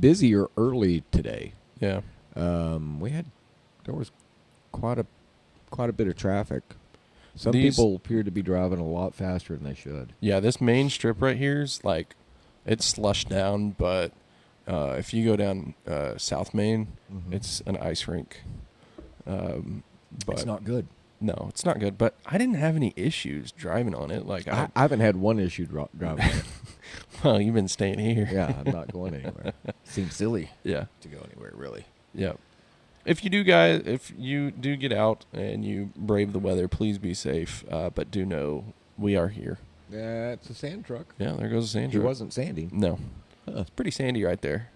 busier early today. Yeah. There was quite a bit of traffic. Some These- people appear to be driving a lot faster than they should. Yeah, this main strip right here is like, it's slushed down, but if you go down South Main, it's an ice rink. But It's not good. No, it's not good. But I didn't have any issues driving on it. Like, I haven't had one issue driving it. well, you've been staying here. Yeah, I'm not going anywhere. Seems silly Yeah. to go anywhere, really. Yeah. If you do get out and you brave the weather, please be safe. But do know we are here. Yeah, it's a sand truck. Yeah, there goes a sand He truck. wasn't sanding. No. It's pretty sandy right there.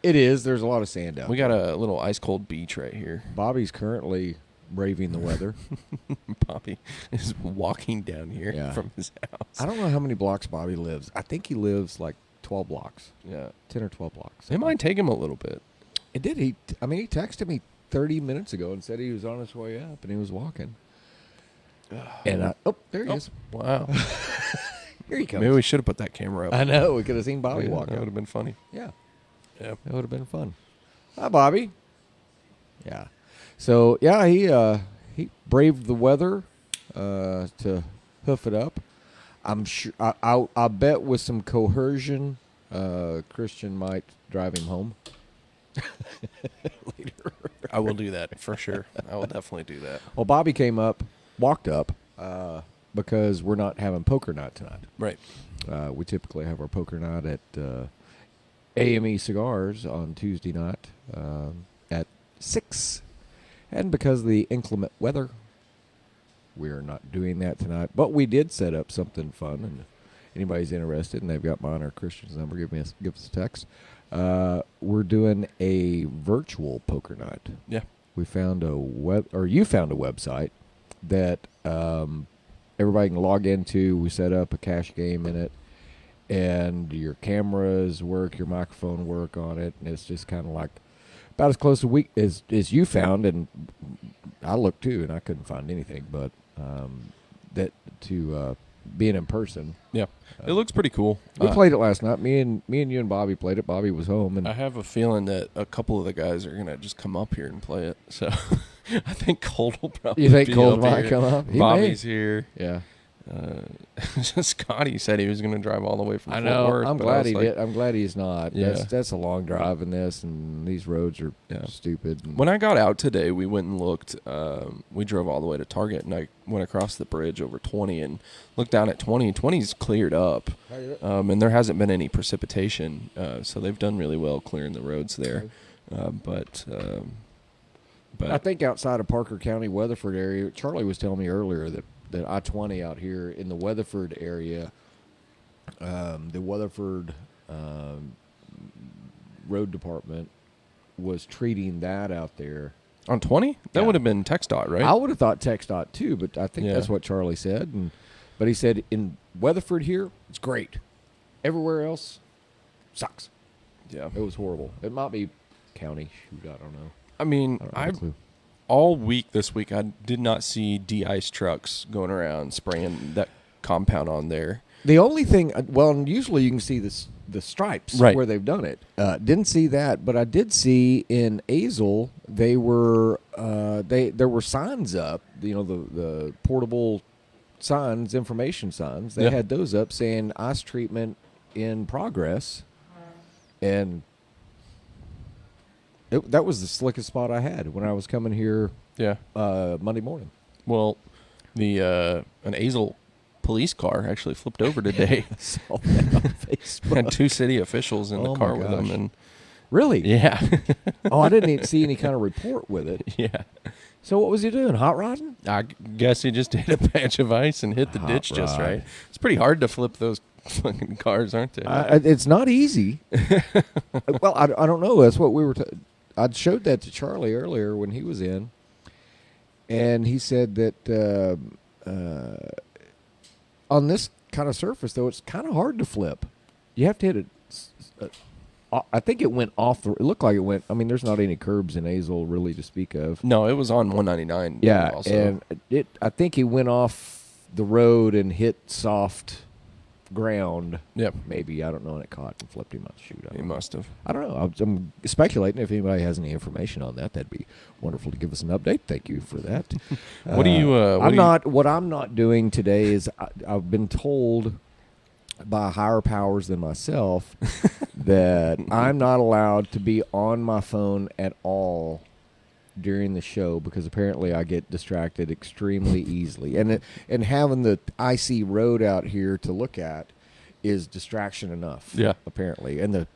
It is. There's a lot of sand out We there. got a little ice cold beach right here. Bobby's currently braving the weather. Bobby is walking down here Yeah. from his house. I don't know how many blocks Bobby lives. I think he lives like 12 blocks, Yeah. 10 or 12 blocks. It might take him a little bit. It did. He texted me 30 minutes ago and said he was on his way up and he was walking. And there he is. Wow. Here he comes. Maybe we should have put that camera up. I know. We could have seen Bobby Yeah, walk that would out. have been funny. Yeah, Yeah. that would have been fun. Hi, Bobby. Yeah. So he braved the weather to hoof it up. I'm sure. I bet with some coercion, Christian might drive him home later. I will do that for sure. I will definitely do that. Well, Bobby walked up because we're not having poker night tonight. Right. We typically have our poker night at AME Cigars on Tuesday night at 6. And because of the inclement weather, we're not doing that tonight. But we did set up something fun. And if anybody's interested, and they've got mine or Christian's number, give us a text. We're doing a virtual poker night. Yeah. We found you found a website that everybody can log into. We set up a cash game in it, and your cameras work, your microphone work on it, and it's just kind of like about as close as you found. And I looked too, and I couldn't find anything, but that to being in person. Yeah. It looks pretty cool. We played it last night. Me and you and Bobby played it. Bobby was home, and I have a feeling that a couple of the guys are gonna just come up here and play it. So I think Colt will probably. you think be Cole up might here. come up? He may. Bobby's here. Yeah. Scotty said he was going to drive all the way from I Fort know. Worth. I'm but glad I was he like, did. I'm glad he's not. Yeah. That's a long drive in this, and these roads are Yeah. stupid. And When I got out today, we went and looked. We drove all the way to Target, and I went across the bridge over 20 and looked down at 20. 20's cleared up, and there hasn't been any precipitation, so they've done really well clearing the roads there. But I think outside of Parker County, Weatherford area, Charlie was telling me earlier that I-20 out here in the Weatherford area, the Weatherford road department was treating that out there. on 20, that Yeah. would have been TxDOT, right? I would have thought TxDOT too, but I think Yeah. that's what Charlie said. But he said in Weatherford here, it's great. Everywhere else, sucks. Yeah. It was horrible. It might be county. Shoot, I don't know. I mean, I don't have a clue. all week this week, I did not see de-ice trucks going around spraying that compound on there. The only thing, usually you can see the stripes Right. where they've done it. Didn't see that, but I did see in Azle they were there were signs up. You know, the portable signs, information signs. They Yeah. had those up saying ice treatment in progress, and that was the slickest spot I had when I was coming here Yeah. Monday morning. Well, an Azle police car actually flipped over today. Saw that on Facebook. Had two city officials in the Oh, car my with them, gosh. and Really? yeah, Oh, I didn't even see any kind of report with it. yeah. So what was he doing? Hot rodding? I guess he just hit a patch of ice and hit the Hot ditch just rod. right. It's pretty hard to flip those fucking cars, aren't they? It's not easy. Well, I don't know. That's what we were. I showed that to Charlie earlier when he was in, and he said that on this kind of surface, though, it's kind of hard to flip. You have to hit it. I think it went off the. It looked like it went. I mean, there's not any curbs in Azle really to speak of. No, it was on 199. Yeah, also. and I think he went off the road and hit soft ground. Yep. Maybe, I don't know, and it caught and flipped him out the chute. He must have. I don't know. I'm speculating. If anybody has any information on that, that'd be wonderful to give us an update. Thank you for that. What do you? What I'm not doing today is I've been told by higher powers than myself that I'm not allowed to be on my phone at all during the show because apparently I get distracted extremely easily, and having the icy road out here to look at is distraction enough. Yeah. Apparently, and the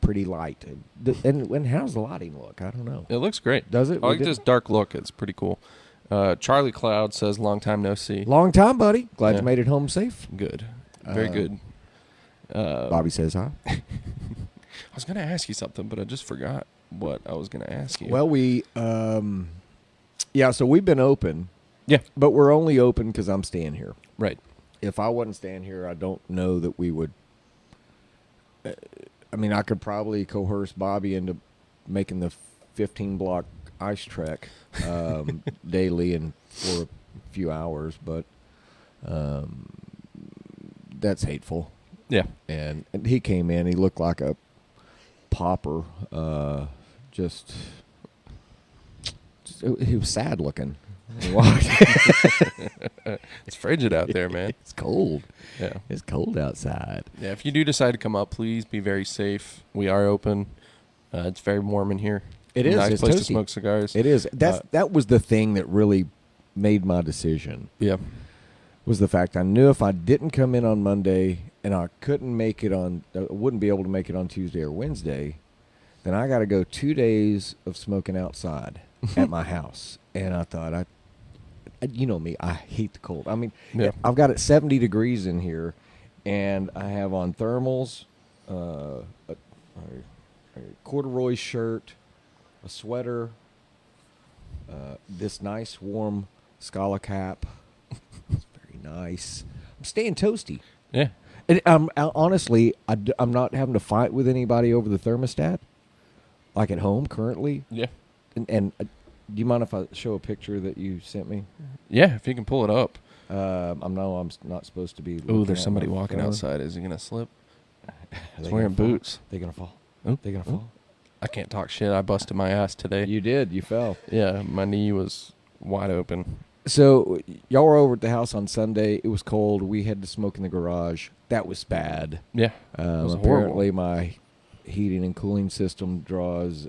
pretty light. And how's the lighting look? I don't know. It looks great. Does it? I like this dark look. It's pretty cool. Charlie Cloud says, "Long time no see." Long time, buddy. Glad Yeah. you made it home safe. Good. Very good. Bobby says hi. I was going to ask you something, but I just forgot what I was going to ask you. Well, so we've been open. Yeah. But we're only open because I'm staying here. Right. If I wasn't staying here, I don't know that we would. I could probably coerce Bobby into making the 15-block ice trek daily and for a few hours, but that's hateful. Yeah. And he came in. He looked like a pauper. He was sad looking. When he walked. It's frigid out there, man. It's cold. Yeah. It's cold outside. Yeah. If you do decide to come up, please be very safe. We are open. It's very warm in here. It is. Nice It's place toasty. to smoke cigars. It is. That was the thing that really made my decision. Yeah. Was the fact I knew if I didn't come in on Monday and I couldn't make it wouldn't be able to make it on Tuesday or Wednesday, then I got to go 2 days of smoking outside at my house. And I thought, you know me, I hate the cold. Yeah. I've got it 70 degrees in here, and I have on thermals, a corduroy shirt, a sweater, this nice warm Scala cap. It's very nice. I'm staying toasty. Yeah. And honestly, I'm not having to fight with anybody over the thermostat, like at home currently. Yeah. And do you mind if I show a picture that you sent me? Yeah. If you can pull it up. I'm not supposed to be. Oh, there's at somebody my walking phone. outside. Is he going to slip? He's They wearing gonna fall? boots. They're gonna fall. Oh. They're gonna fall. I can't talk shit. I busted my ass today. You did. You fell. Yeah. My knee was wide open. So y'all were over at the house on Sunday. It was cold. We had to smoke in the garage. That was bad. Yeah. It was Apparently, horrible. my heating and cooling system draws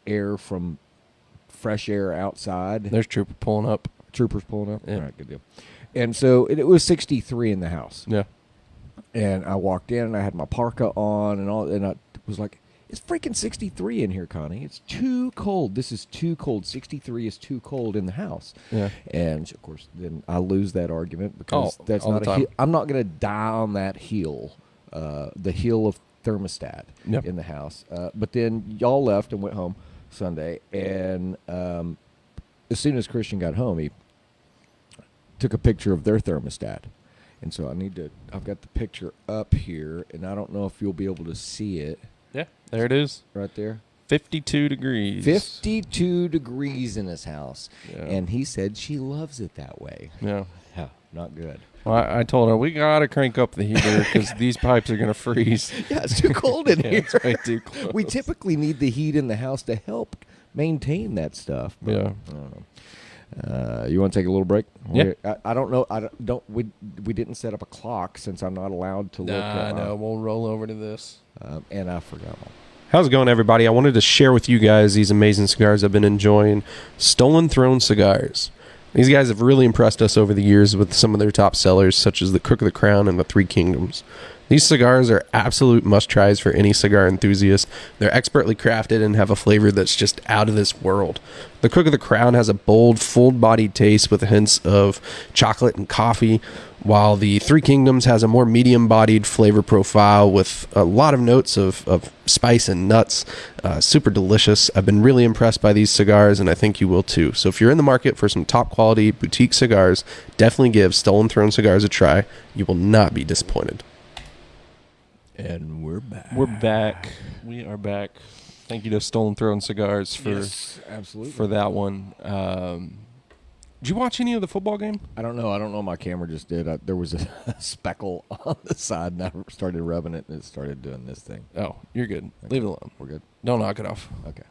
air from fresh air outside. There's Trooper pulling up. Troopers pulling up. Yeah. All right, good deal. And so it was 63 in the house. Yeah. And I walked in and I had my parka on and all, and I was like, "It's freaking 63 in here, Connie. It's too cold. This is too cold. 63 is too cold in the house." Yeah. And of course, then I lose that argument because Oh, that's all not the a time. I'm not going to die on that heel, the heel of thermostat Yep. in the house. But then y'all left and went home Sunday, and as soon as Christian got home, he took a picture of their thermostat. And so I've got the picture up here, and I don't know if you'll be able to see it Yeah. There it is. right there. 52 degrees. 52 degrees in his house. Yeah. And he said she loves it that way. Yeah. Yeah, not good. Well, I told her we gotta crank up the heater because these pipes are gonna freeze. Yeah, it's too cold in Yeah, here. it's way too close. We typically need the heat in the house to help maintain that stuff. But Yeah. I don't know. You want to take a little break? Yeah. I don't know. We didn't set up a clock since I'm not allowed to look Nah, at my, no, we'll roll over to this. and I forgot. How's it going, everybody? I wanted to share with you guys these amazing cigars I've been enjoying. Stolen Throne Cigars. These guys have really impressed us over the years with some of their top sellers, such as the Crook of the Crown and the Three Kingdoms. These cigars are absolute must-tries for any cigar enthusiast. They're expertly crafted and have a flavor that's just out of this world. The Crook of the Crown has a bold, full-bodied taste with hints of chocolate and coffee, while the Three Kingdoms has a more medium-bodied flavor profile with a lot of notes of spice and nuts. Super delicious. I've been really impressed by these cigars, and I think you will too. So if you're in the market for some top-quality boutique cigars, definitely give Stolen Throne Cigars a try. You will not be disappointed. And we're back. We're back. We are back. Thank you to Stolen Throne Cigars for Yes, absolutely. for that one. Did you watch any of the football game? I don't know. I don't know. My camera just did. There was a speckle on the side, and I started rubbing it, and it started doing this thing. Oh, you're good. Leave it alone. We're good. Don't knock it off. Okay.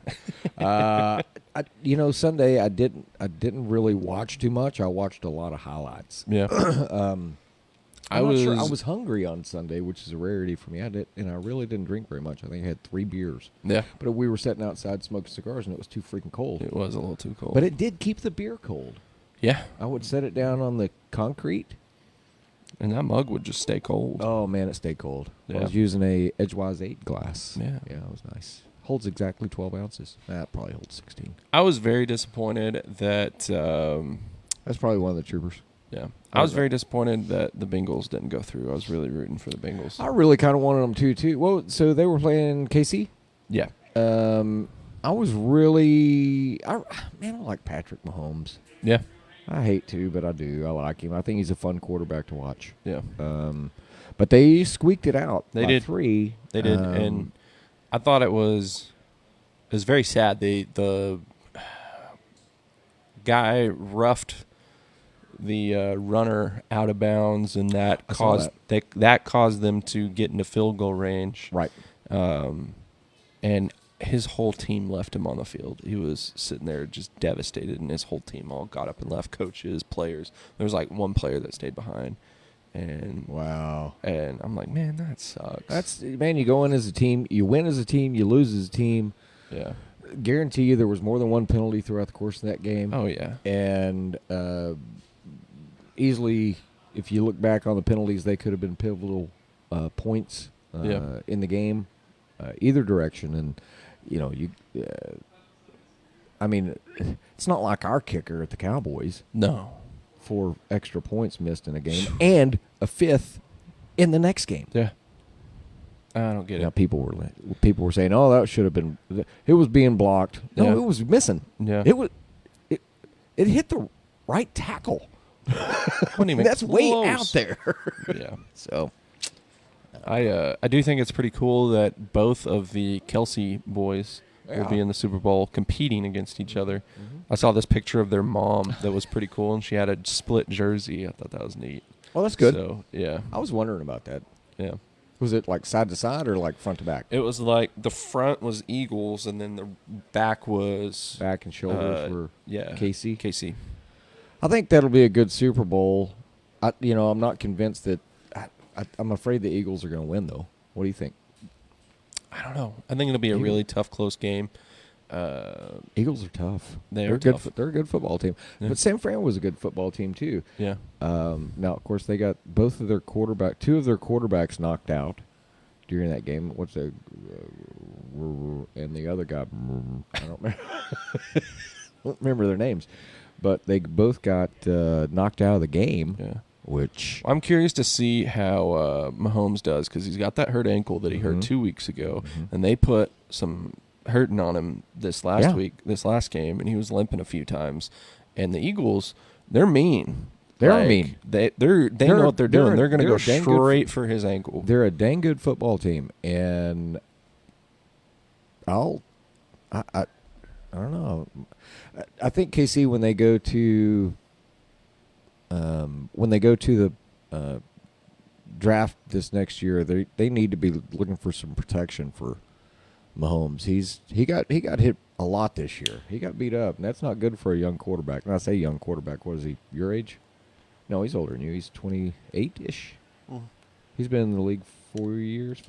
Sunday I didn't really watch too much. I watched a lot of highlights. Yeah. I was hungry on Sunday, which is a rarity for me. And I really didn't drink very much. I think I had 3 beers. Yeah. But we were sitting outside smoking cigars, and it was too freaking cold. It was a little too cold. But it did keep the beer cold. Yeah. I would set it down on the concrete. And that mug would just stay cold. Oh, man, it stayed cold. Yeah. I was using a Edgewise 8 glass. Yeah. Yeah, it was nice. Holds exactly 12 ounces. That probably holds 16. I was very disappointed that. That's probably one of the troopers. Yeah. I was very disappointed that the Bengals didn't go through. I was really rooting for the Bengals. I really kind of wanted them to, too. Well, so they were playing KC? Yeah. I was really... I like Patrick Mahomes. Yeah. I hate to, but I do. I like him. I think he's a fun quarterback to watch. Yeah. But they squeaked it out. They by did. 3. They did. And I thought it was very sad. The guy roughed the runner out of bounds, and that I saw caused that caused them to get into field goal range. Right. And his whole team left him on the field. He was sitting there just devastated, and his whole team all got up and left. Coaches, players. There was like one player that stayed behind. And Wow. And I'm like, man, that sucks. You go in as a team, you win as a team, you lose as a team. Yeah. Guarantee you there was more than one penalty throughout the course of that game. Oh yeah. And easily, if you look back on the penalties, they could have been pivotal points in the game, either direction. And it's not like our kicker at the Cowboys. No. 4 extra points missed in a game, and a 5th in the next game. Yeah. I don't get Now it. people were saying, "Oh, that should have been." It was being blocked. No, Yeah. it was missing. Yeah. It hit the right tackle. Wasn't even That's way close. out there. Yeah. So I do think it's pretty cool that both of the Kelsey boys will be in the Super Bowl competing against each other. Mm-hmm. I saw this picture of their mom that was pretty cool, and she had a split jersey. I thought that was neat. well, that's good. So, yeah. I was wondering about that. Yeah. Was it like side to side or like front to back? It was like the front was Eagles, and then the back was Back and shoulders were KC. KC. I think that'll be a good Super Bowl. I'm not convinced that. I'm afraid the Eagles are going to win, though. What do you think? I don't know. I think it'll be a really tough, close game. Eagles are tough. They're good. tough. They're a good football team. Yeah. But San Fran was a good football team too. Yeah. Now, of course, they got two of their quarterbacks knocked out during that game. What's the and the other guy? I don't remember. Don't remember their names, but they both got knocked out of the game. Yeah. Which I'm curious to see how Mahomes does, because he's got that hurt ankle that he hurt 2 weeks ago, and they put some hurting on him this last game, and he was limping a few times. And the Eagles, they're mean. They're mean. They know what they're doing. They're going to go a dang good straight for his ankle. they're a dang good football team, and I don't know. I think KC when they go to the draft this next year, they need to be looking for some protection for Mahomes. He got hit a lot this year. He got beat up, and that's not good for a young quarterback. And I say young quarterback. What is he? Your age? No, he's older than you. He's 28-ish. He's been in the league 5 years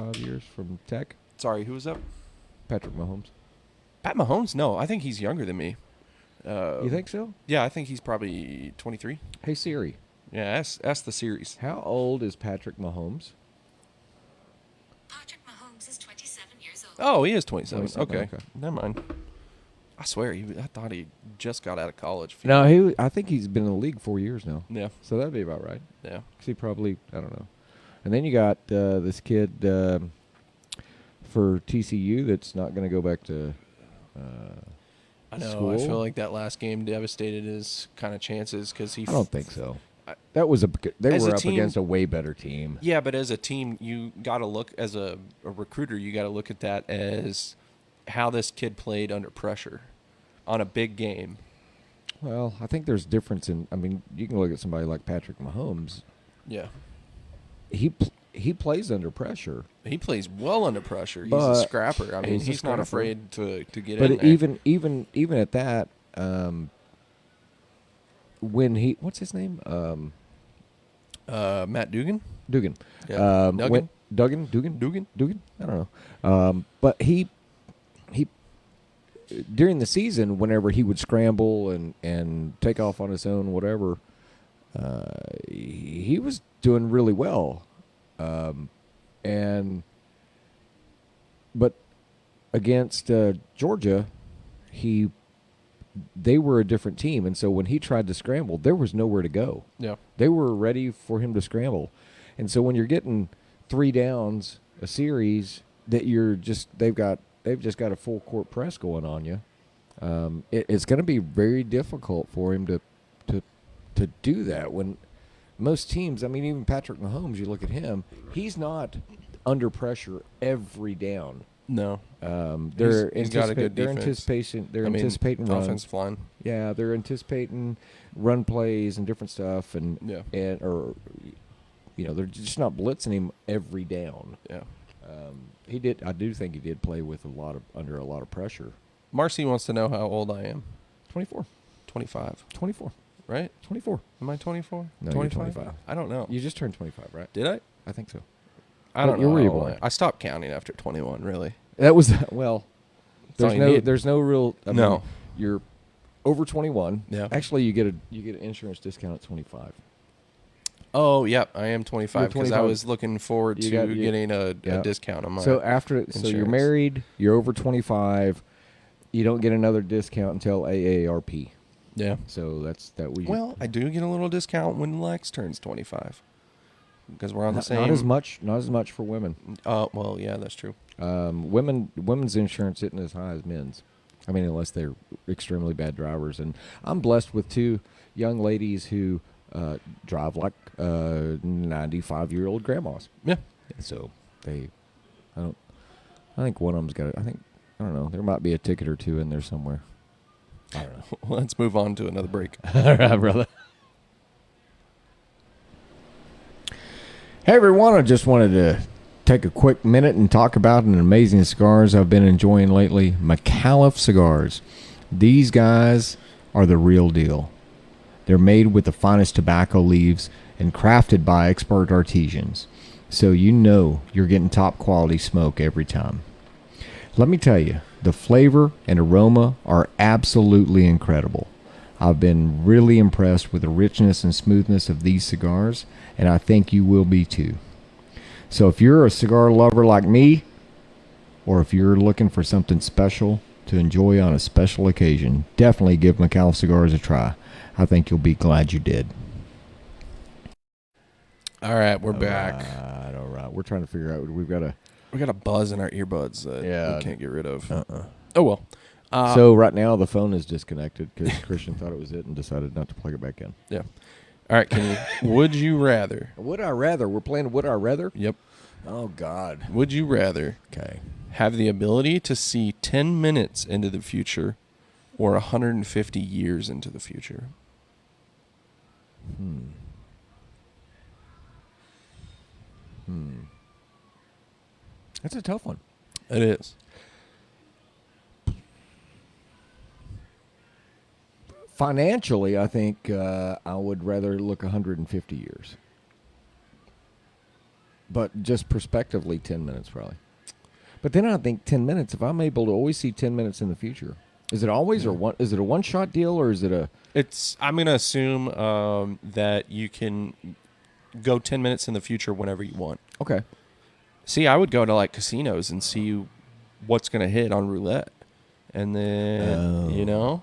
from Tech. Sorry, who was that? Patrick Mahomes. Pat Mahomes? No, I think he's younger than me. You think so? Yeah, I think he's probably 23. Hey Siri, Yeah, ask the series. how old is Patrick Mahomes? Patrick Mahomes is 27 years old. Oh, he is 27. 27, Okay. okay. Never mind. I swear, I thought he just got out of college. No, I think he's been in the league 4 years now. Yeah, So that'd be about right. yeah. 'Cause he probably, I don't know. And then you got this kid for TCU that's not going to go back to I know. school. I feel like that last game devastated his kind of chances because he. I don't think so. I- They As were a up team- against a way better team. Yeah, but as a team, you got to look as a recruiter. You got to look at that as how this kid played under pressure on a big game. Well, I think there's difference in. I mean, you can look at somebody like Patrick Mahomes. Yeah. He plays under pressure. He plays well under pressure. He's But a scrapper. I mean, he's a he's not scrapper. afraid to get But in there. even at that, when he what's his name? Matt Dugan? Dugan. Yeah. Duggan? Dugan. I don't know. But he during the season, whenever he would scramble and take off on his own, whatever, he was doing really well. But against Georgia, they were a different team, and so when he tried to scramble, there was nowhere to go. Yeah. They were ready for him to scramble, and so when you're getting 3 downs a series, that they've just got a full court press going on you. It's going to be very difficult for him to do that when most teams. I mean, even Patrick Mahomes, you look at him; he's not under pressure every down. No. He's got a good defense. They're I mean, anticipating runs. offensive line. Yeah, they're anticipating run plays and different stuff, Yeah. they're just not blitzing him every down. Yeah. I do think he did play with under a lot of pressure. Marcy wants to know how old I am. 24, 25, 24, right? 24. Am I 24? No, you're 25. I don't know. You just turned 25, right? Did I? I think so. I don't You're know. where you how old born. I stopped counting after 21, really. That was well. all you need. There's no real. I No. mean, you're over 21. Yeah. Actually, you get an insurance discount at 25. Oh, yep. I am 25 because I 25. was looking forward to getting a discount on my So so you're insurance. married, you're over 25, you don't get another discount until AARP. Yeah. So Well, I do get a little discount when Lex turns 25 because we're on the same. not as much for women. Well, yeah, that's true. Women's insurance isn't as high as men's. I mean, unless they're extremely bad drivers. And I'm blessed with 2 young ladies who drive like 95-year-old grandmas. Yeah. So I think one of them's got I don't know. There might be a ticket or 2 in there somewhere. I don't know. Let's move on to another break. All right, brother. Hey, everyone. I just wanted to take a quick minute and talk about an amazing cigars I've been enjoying lately, McAuliffe Cigars. These guys are the real deal. They're made with the finest tobacco leaves and crafted by expert artisans. So you know you're getting top quality smoke every time. Let me tell you, the flavor and aroma are absolutely incredible. I've been really impressed with the richness and smoothness of these cigars, and I think you will be too. So if you're a cigar lover like me, or if you're looking for something special to enjoy on a special occasion, definitely give McAuliffe Cigars a try. I think you'll be glad you did. All right, we're back. All right. We're trying to figure out. We We got a buzz in our earbuds that we can't get rid of. Oh, well. So right now the phone is disconnected because Christian thought it was it and decided not to plug it back in. Yeah. All right, Kenny. Would you rather? Would I rather? We're playing Would I Rather? Yep. Oh, God. Would you rather Okay. have the ability to see 10 minutes into the future or 150 years into the future? That's a tough one. It is. Financially, I think I would rather look 150 years. But just prospectively, 10 minutes probably. But then I think 10 minutes, if I'm able to always see 10 minutes in the future, is it always or one? Is it a one-shot deal or is it a... I'm going to assume that you can go 10 minutes in the future whenever you want. Okay. See, I would go to like casinos and see what's going to hit on roulette. And then,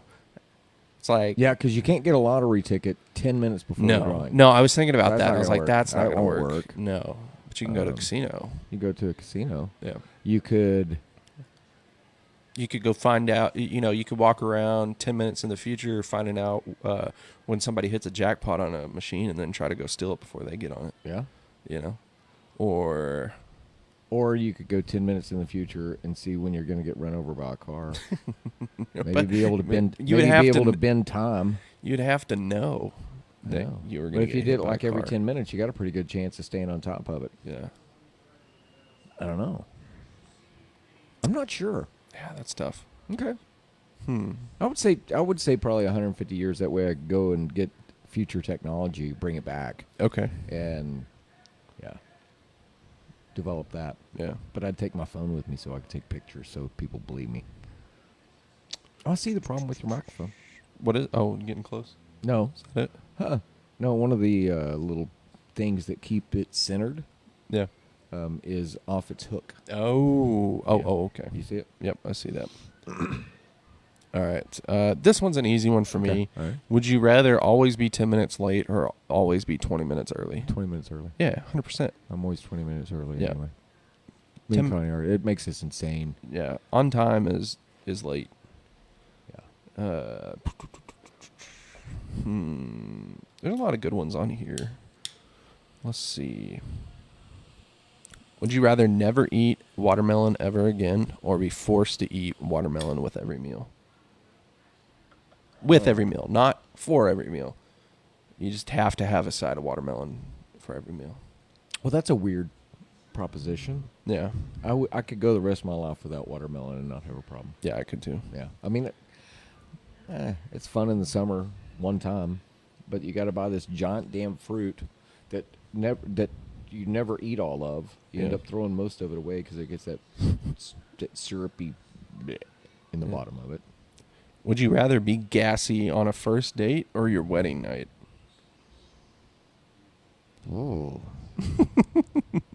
it's like... Yeah, because you can't get a lottery ticket 10 minutes before the drawing. No, I was thinking about That's that. not I was gonna like, work. that's not That going to won't work. No. But you can go to a casino. You go to a casino. Yeah. You could... You could go find out, you could walk around 10 minutes in the future finding out when somebody hits a jackpot on a machine and then try to go steal it before they get on it, Yeah. Or Or you could go 10 minutes in the future and see when you're going to get run over by a car. Maybe But be able to bend. you would maybe have be to able to kn- bend time. You'd have to know that No. you were But going to if you get did hit it by like a every car. 10 minutes, you got a pretty good chance of staying on top of it. Yeah. I don't know. I'm not sure. Yeah, that's tough. Okay. Hmm. I would say probably 150 years. That way I could go and get future technology, bring it back, Okay. and yeah, develop that. Yeah. But I'd take my phone with me so I could take pictures so people believe me. I see the problem with your microphone. What is? Oh, getting close. No, Is that it? huh? No, one of the little things that keep it centered Yeah. is off its hook. Oh. Oh. Yeah. Oh. Okay. You see it? Yep, I see that. All right. This one's an easy one for me. Okay. All right. Would you rather always be 10 minutes late or always be 20 minutes early? 20 minutes early. Yeah, 100%. I'm always 20 minutes early Yeah. anyway. 10 20 early. It makes this insane. Yeah, on time is late. Yeah. There's a lot of good ones on here. Let's see. Would you rather never eat watermelon ever again or be forced to eat watermelon with every meal? With every meal, not for every meal. You just have to have a side of watermelon for every meal. Well, that's a weird proposition. Yeah. I could go the rest of my life without watermelon and not have a problem. Yeah, I could too. Yeah. I mean, it's fun in the summer one time, but you got to buy this giant damn fruit that you never eat all of. You end Yeah. up throwing most of it away because it gets that syrupy bleh in the Yeah. bottom of it. Would you rather be gassy on a first date or your wedding night? Oh.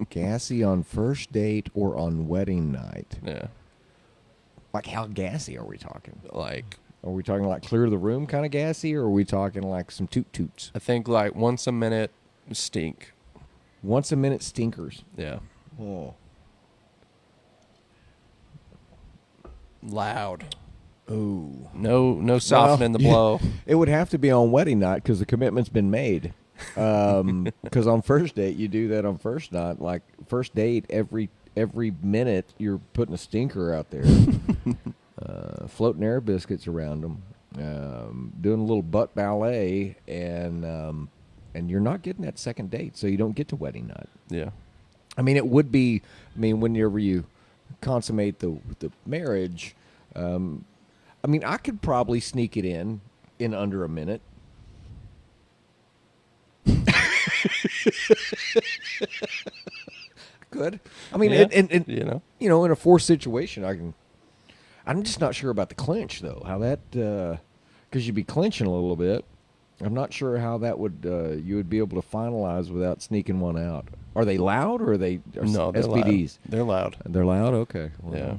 Gassy on first date or on wedding night? Yeah. Like, how gassy are we talking? Like, Are we talking like clear the room kind of gassy, or are we talking like some toot toots? I think like once a minute stink. Once a minute stinkers. Yeah. Oh. Loud. Ooh. No softening the blow. It would have to be on wedding night because the commitment's been made. Because on first date, you do that on first night. Like first date, every minute you're putting a stinker out there, floating air biscuits around them, doing a little butt ballet, and you're not getting that second date, so you don't get to wedding night. Yeah. I mean, it would be. I mean, whenever you consummate the marriage, I mean, I could probably sneak it in under a minute. Could. I mean, Yeah. and You know? in a forced situation, I'm just not sure about the clinch though. How that because you'd be clinching a little bit. I'm not sure how that would you would be able to finalize without sneaking one out. Are they loud or are they No, they're SPDs? loud. They're loud. They're loud. Okay. Yeah.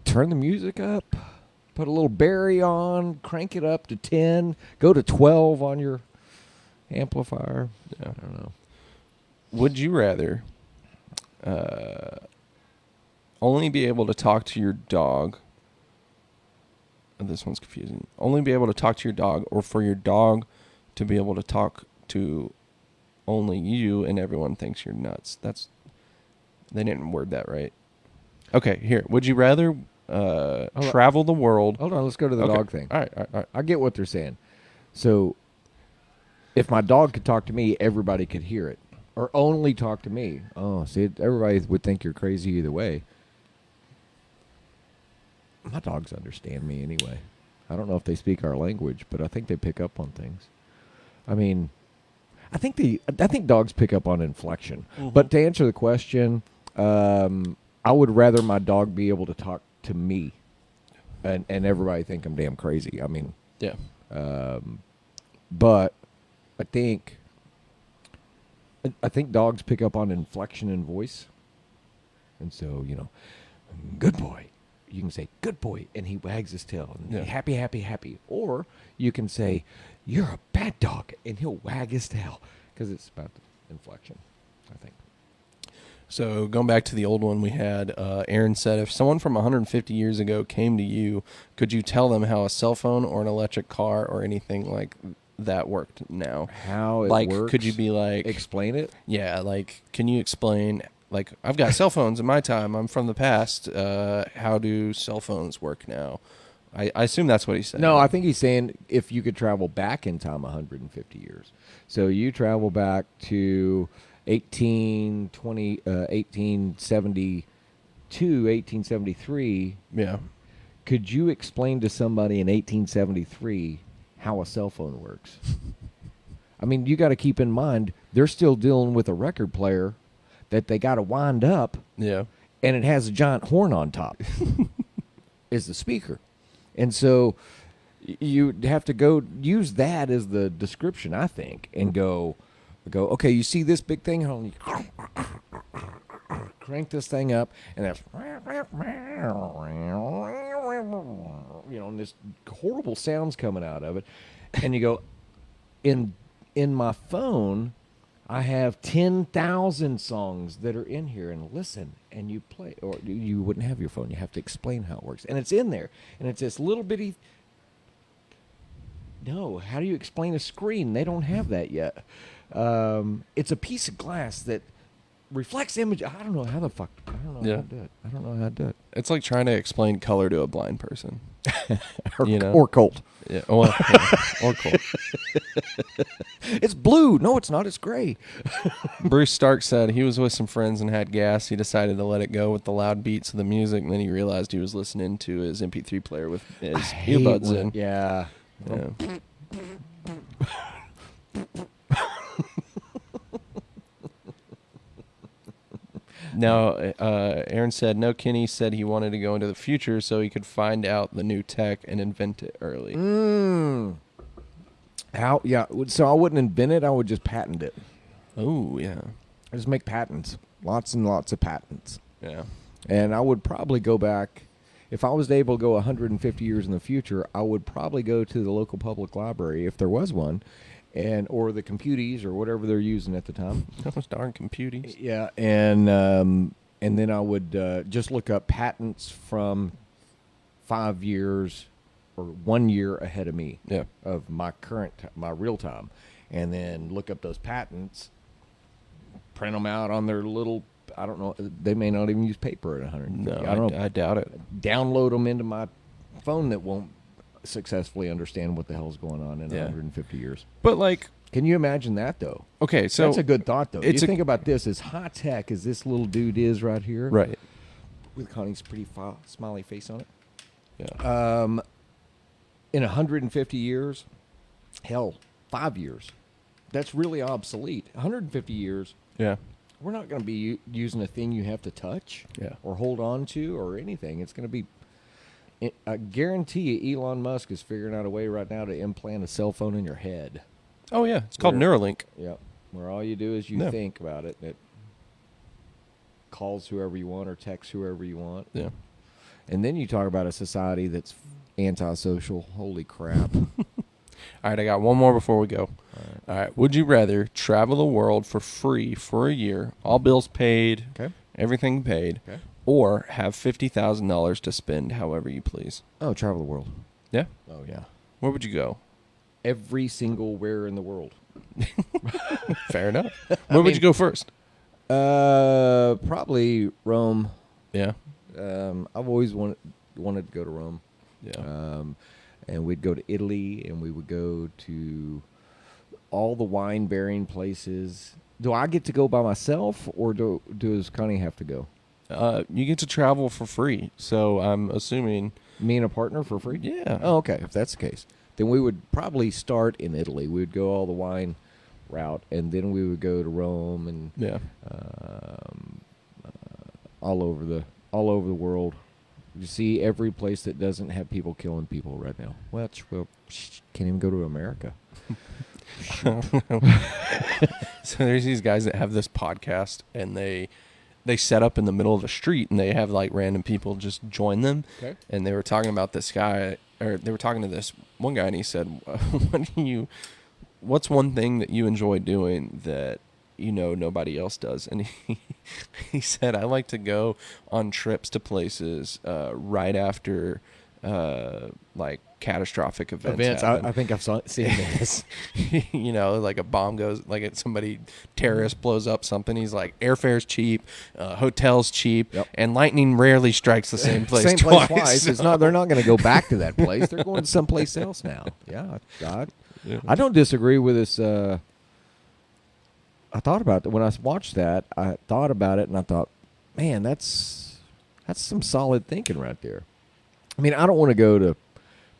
Turn the music up. Put a little Barry on. Crank it up to 10. Go to 12 on your amplifier. Yeah. I don't know. Would you rather only be able to talk to your dog? This one's confusing. Only be able to talk to your dog, or for your dog to be able to talk to only you and everyone thinks you're nuts. They didn't word that right. Okay, here. Would you rather on. travel the world? Hold on. Let's go to the Okay. dog thing. All right. I get what they're saying. So, if my dog could talk to me, everybody could hear it, or only talk to me. Oh, see, everybody would think you're crazy either way. My dogs understand me anyway. I don't know if they speak our language, but I think they pick up on things. I mean, I think dogs pick up on inflection. But to answer the question, I would rather my dog be able to talk to me, and everybody think I'm damn crazy. I mean. Yeah. But I think dogs pick up on inflection in voice. And so, good boy. You can say, good boy, and he wags his tail. And Yeah. happy, happy, happy. Or you can say, you're a bad dog, and he'll wag his tail. Because it's about the inflection, I think. So going back to the old one we had, Aaron said, if someone from 150 years ago came to you, could you tell them how a cell phone or an electric car or anything like that worked now. How it Like, works? could you be like, explain it? yeah, like, can you explain, like, I've got cell phones in my time. I'm from the past. How do cell phones work now? I assume that's what he's saying. No, I think he's saying if you could travel back in time 150 years. So you travel back to 1872, 1873. Yeah. Could you explain to somebody in 1873 how a cell phone works? I mean, you got to keep in mind, they're still dealing with a record player that they got to wind up, Yeah. and it has a giant horn on top is the speaker. And so you have to go use that as the description, I think, and go, okay, you see this big thing? Hold on, crank this thing up, and that's, and this horrible sounds coming out of it. And you go, in my phone, I have 10,000 songs that are in here, and listen, and you play, or you wouldn't have your phone. You have to explain how it works, and it's in there, and it's this little bitty. No, how do you explain a screen? They don't have that yet. It's a piece of glass that reflects image. I don't know how the fuck. I don't know Yeah. how to do it. I don't know how to do it. It's like trying to explain color to a blind person. Or, You know? or cold. Yeah. Well, yeah. Or cold. It's blue. No, it's not. It's gray. Bruce Stark said he was with some friends and had gas. He decided to let it go with the loud beats of the music, and then he realized he was listening to his MP3 player with his earbuds in. Yeah. Yeah. Now, Aaron said, no, Kenny said he wanted to go into the future so he could find out the new tech and invent it early. How? Yeah. So I wouldn't invent it. I would just patent it. Oh, yeah. I just make patents. Lots and lots of patents. Yeah. And I would probably go back, if I was able to go 150 years in the future, I would probably go to the local public library, if there was one, or the computies or whatever they're using at the time. Those darn computies. Yeah, and then I would just look up patents from 5 years or 1 year ahead of me Yeah. of my my real time, and then look up those patents, print them out on their little. I don't know. They may not even use paper at 150. No, I don't know. I doubt it. Download them into my phone that won't successfully understand what the hell's going on in Yeah. 150 years. But, like, Can you imagine that, though? okay, so. That's a good thought, though. it's You a- think about this, as high tech as this little dude is right here, Right. with Connie's pretty smiley face on it. Yeah. In 150 years, hell, 5 years, that's really obsolete. 150 years, Yeah. we're not going to be using a thing you have to touch Yeah. or hold on to or anything. It's going to be. I guarantee you, Elon Musk is figuring out a way right now to implant a cell phone in your head. Oh, yeah. It's called Where- Neuralink. Yep. Where all you do is you Yeah. think about it. It calls whoever you want or texts whoever you want. Yeah. And then you talk about a society that's antisocial. Holy crap. All right, I got one more before we go. All right. Would you rather travel the world for free for a year, all bills paid, Okay. everything paid, Okay. or have $50,000 to spend however you please? Oh, travel the world. Yeah. Oh, yeah. Where would you go? Every single where in the world. Fair enough. Where would you go first? Probably Rome. Yeah. I've always wanted to go to Rome. Yeah. And we'd go to Italy, and we would go to all the wine-bearing places. Do I get to go by myself, or does Connie have to go? You get to travel for free. So I'm assuming. Me and a partner for free? Yeah. Oh, okay. If that's the case, then we would probably start in Italy. We would go all the wine route, and then we would go to Rome and Yeah. all over the world. You see every place that doesn't have people killing people right now. Well, can't even go to America. So there's these guys that have this podcast, and they set up in the middle of the street, and they have like random people just join them. Okay. And they were talking about this guy, or they were talking to this one guy, and he said, what's one thing that you enjoy doing that nobody else does? And he said, I like to go on trips to places right after like catastrophic events happen. I think I've seen this. You know, like a bomb goes, like somebody terrorist blows up something. He's like, airfare's cheap, hotels cheap, Yep. and lightning rarely strikes the same place Same twice. place twice. It's not. They're not going to go back to that place. They're going to someplace else now. Yeah, God. Yeah. I don't disagree with this. I thought about it when I watched that. I thought about it and I thought, man, that's some solid thinking right there. I mean, I don't want to go to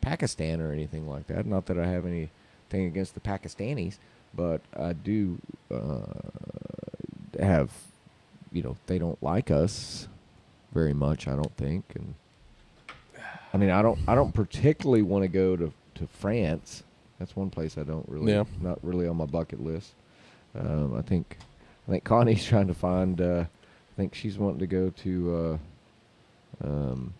Pakistan or anything like that. Not that I have anything against the Pakistanis, but I do have, they don't like us very much. I don't think, and I mean, I don't particularly want to go to France. That's one place I don't really, Yeah. not really on my bucket list. I think Connie's trying to find. I think she's wanting to go to. I don't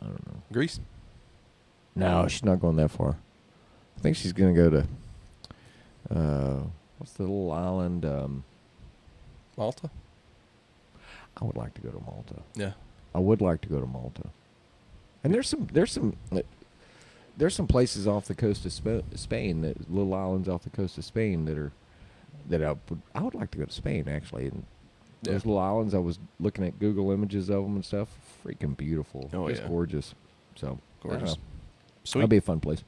know. Greece. No, she's not going that far. I think she's going to go to. What's the little island? Malta. I would like to go to Malta. Yeah. I would like to go to Malta. And there's some places off the coast of Spain, that little islands off the coast of Spain that I would like to go to Spain actually. And those little islands, I was looking at Google images of them and stuff. Freaking beautiful. Oh, Just yeah. gorgeous. So Gorgeous. Sweet. That'll be a fun place.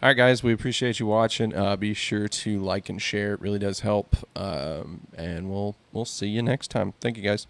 All right, guys, we appreciate you watching. Be sure to like and share. It really does help. And we'll see you next time. Thank you, guys.